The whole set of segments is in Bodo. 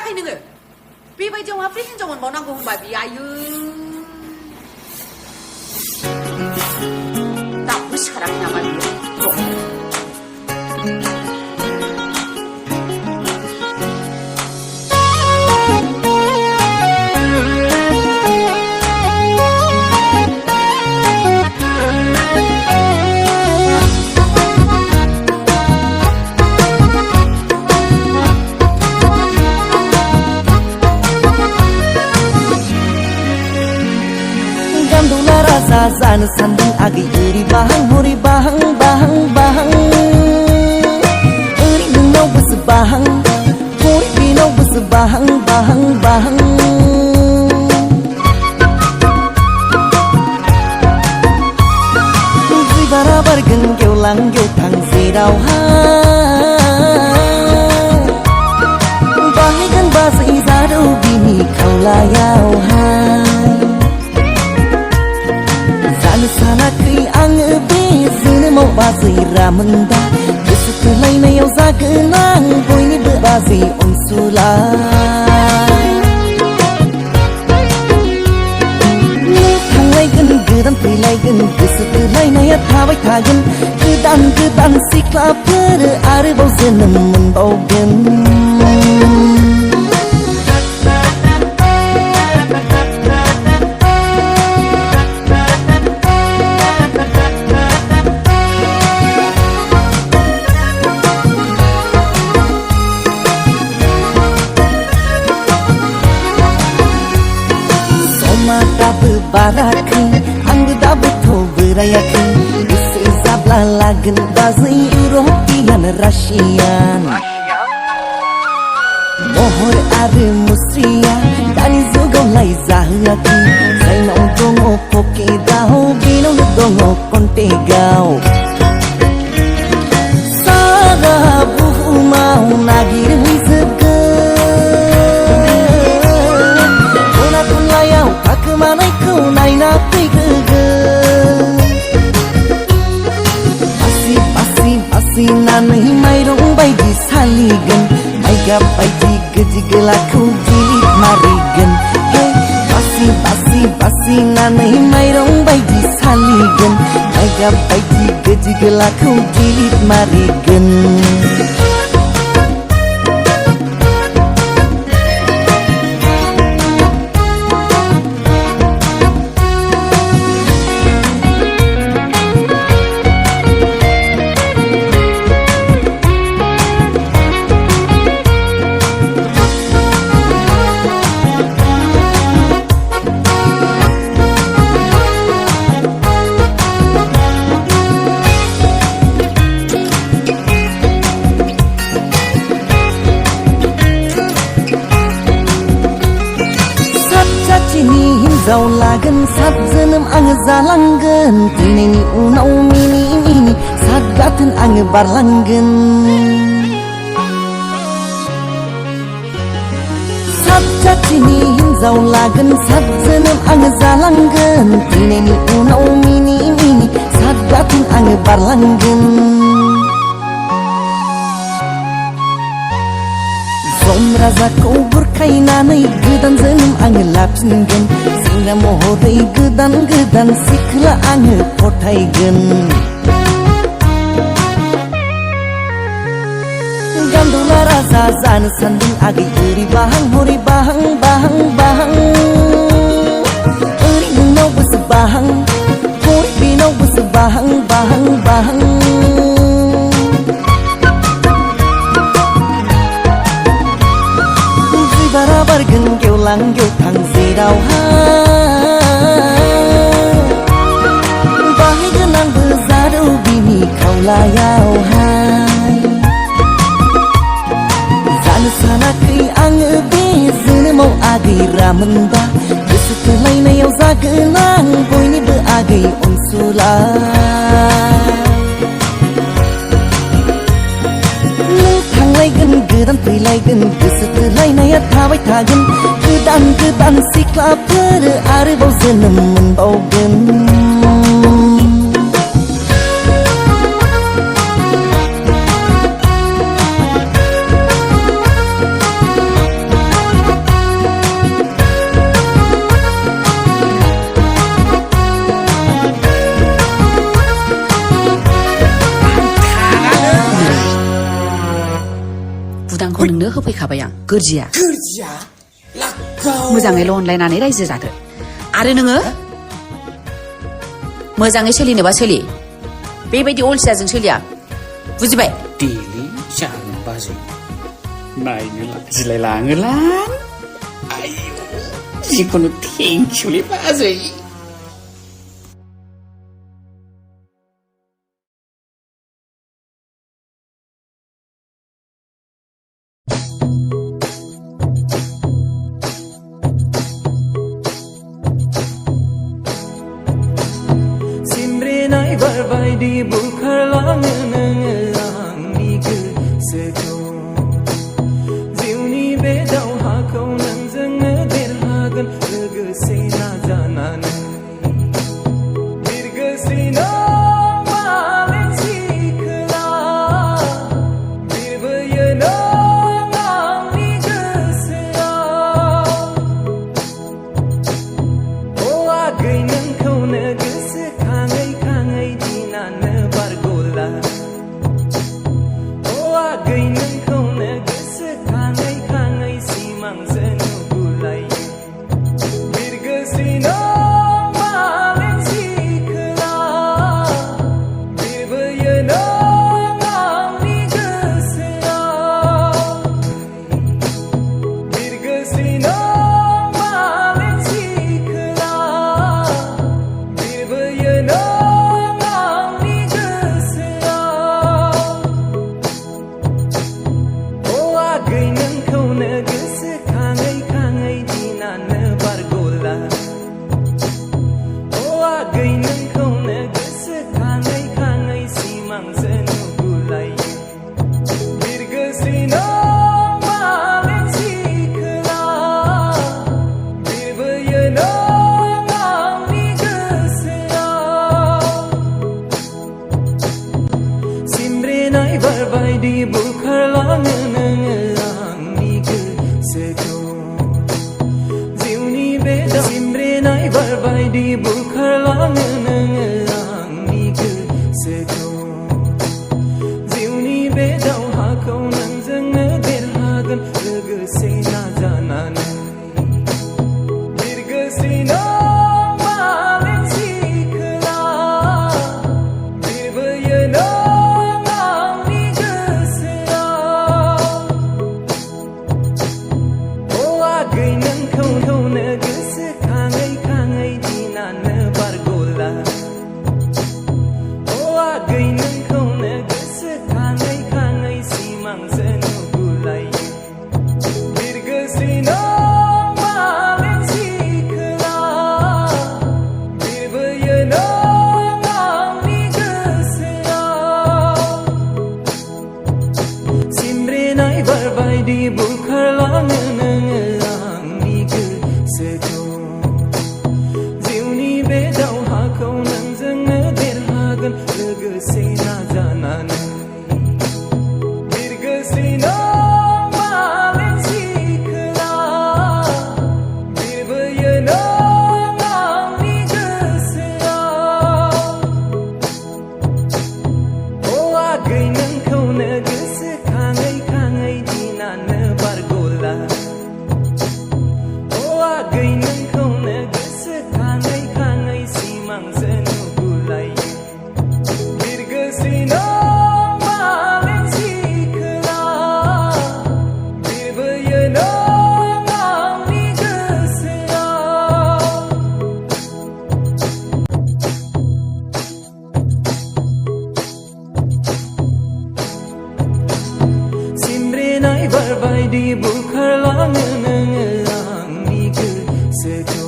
मोनाखै नोङो बेबायदियाव हाबदे हिनजाव मोनबावनांगौ होनबा बियो आयु दाबो सिखाराखै नामा बियो जानो सान्दों आगै ओरै बाहां हरै बाहां बाहां बाहां ओरै नोंनाव गोसो बाहां हरै बेनाव गोसो बाहां बाहां बाहां बारा बारगोन गेवलां गेवथां जेरावहाय बाहायगोन बाजै जारौ बिनि खावलायावहाय जानो सानाखै आङो बे जोनोमाव बाजै रामोनदा गोसो थोलायनायाव जागोन आं बयनिबो बाजै अनसुलाय थांलायगोन गोदान फैलायगोन गोसो थोलायनाया थाबाय थागोन गोदान गोदान सिख्लाफोर आरोबाव जोनोम मोनबावगोन दाबो बाराखै आंबो दाबो बोरायाखै गोसो जाब्ला लागोन बाजै इउर'पियान रासियान महर आरो मुस्रिया दानि जुगावलाय जाहोआखै जायनाव दङ पकेटाव बेनावनो दङ कन्टेक्टआव सारा बुहुमाव नागिरहैजोबगोन थाखोमानायखौ नायना फैग्रोगोन बासि बासि बासिनानै माइरं बायदि सालिगोन माइगाब बायदि गोदि गोलाखौ गिलिद मारिगोन बासि बासि बासिनानै माइरं बायदि सालिगोन माइगाब बायदि गोदि गोलाखौ गिलिद मारिगोन हिन्जाव लागोन सात जोनोम आङो जालांगोन थैनायनि उनाव मिनि मिनि सात गाथोन आङो बारलांगोन सात जाथिनि हिन्जाव लागोन सात जोनोम आङो जालांगोन थैनायनि उनाव मिनि मिनि सात गाथोन आङो बारलांगोन राजाखौ बुरखायनानै गोदान जोनोम आङो लाफिनगोन सेंग्रा महरै गोदान गोदान सिख्ला आङो फथायगोन गान्दुला राजा जानो सान्दों आगै ओरै बाहां हरै बाहां बाहां बाहां ओरै नोंनाव गोसो बाहां हरै बेनाव गोसो बाहां बाहां बाहां बारा बारगोन गेवलां गेवथां जेरावहाय बाहायगोन आंबो जारौ बिनि खावलायावहाय जानो सानाखै आङो बे जोनोमाव आगै रामोनदा गोसो थोलायनायाव जागोन आं बयनिबो आगै अनसुलाय थांलायगोन गोदान फैलायगोन गोसो थोलायनाया थाबाय थागोन गोदान गोदान सिख्लाफोर आरोबाव जोनोम मोनबावगोन बुदांखौ नोंनो होफैखाबाय आं गोरजिया गोरजिया लागाव मोजाङैल' अनलायनानै रायजो जादो आरो नोङो मोजाङै सोलिनोबा सोलि बेबायदि अलसियाजों सोलिया बुजिबाय देलै जानो बाजै नायनो लाजिलाय लाङोलां आयौ जिखुनु थेंकिउलै बाजै सिमब्रेनाय बारबायदि बुखारलाङो नोङो आंनि गोसोखौ जिउनि बे दावहाखौ नोंजोंनो देरहागोन लोगोसे नाजानानै बिरगोस्रिनो मालें सिखोला बिरबोयो नों आंनि गोसोआव अ आगै नोंखौनो गोसोखाङै खाङै दिनानो बारग'ला अ आगै नोंखौनो गोसोखाङै खाङै सिमांसो नुगुलायो बिरगोस्रिनो मालें सिखोला बिरबोयो नों आंनि गोसोआव बिरगोस्रिनो मालें सिखोला बिरबोयो नों आंनि गोसोआव अ आगै नोंखौनो गोसोखाङै खाङै दिनानो बारग'ला अ आगै नोंखौनो गोसोखाङै खाङै सिमांसो नुगुलायो बिरगोस्रिनो मालें सिखोला बिरबोयो नों आंनि गोसोआव सिमब्रेनाय बारबायदि बुखारलाङो नोङो आंनि गोसोखौ जिउनि बे सिमब्रेनाय बारबायदि बुखारलाङो नोङो आंनि गोसोखौ जिउनि बे दावहाखौ नोंजोंनो देरहागोन लोगोसे नाजानानै बिरगोस्रिनो मालें सिखोला बिरबोयो नों आंनि गोसोआव अ आगै नोंखौनो गोसोखाङै खाङै दिनानो बारग'ला अ आगै नोंखौनो गोसोखाङै खाङै सिमांसो नुगुलायो बिरगोस्रिनो मालें सिखोला बिरबोयो नों आंनि गोसोआव सिमब्रेनाय बारबायदि बुखारलाङो नोङो आंनि गोसोखौ जिउनि बे दावहाखौ नोंजोंनो देरहागोन लोगोसे नाजानानै बिरगोस्रिनो मालें सिखोला बिरबोयो नों आंनि गोसोआव अ आगै नोंखौनो गोसोखाङै खाङै दिनानो बारग'ला अ आगै नोंखौनो गोसोखाङै खाङै सिमांसो नुगुलायो बिरगोस्रिनो मालें सिखोला बिरबोयो नों आंनि गोसोआव सिमब्रेनाय बारबायदि बुखारलाङो नोङो आंनि गोसोखौ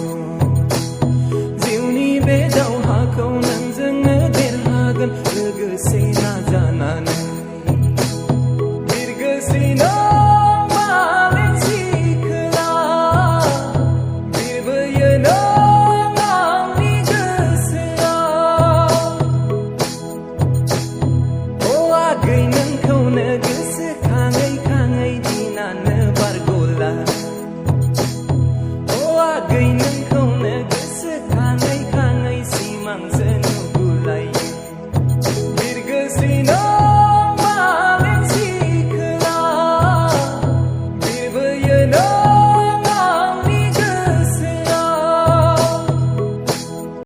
जिउनि बे दावहाखौ नोंजोंनो देरहागोन लोगोसे नाजानानै बिरगोस्रिनो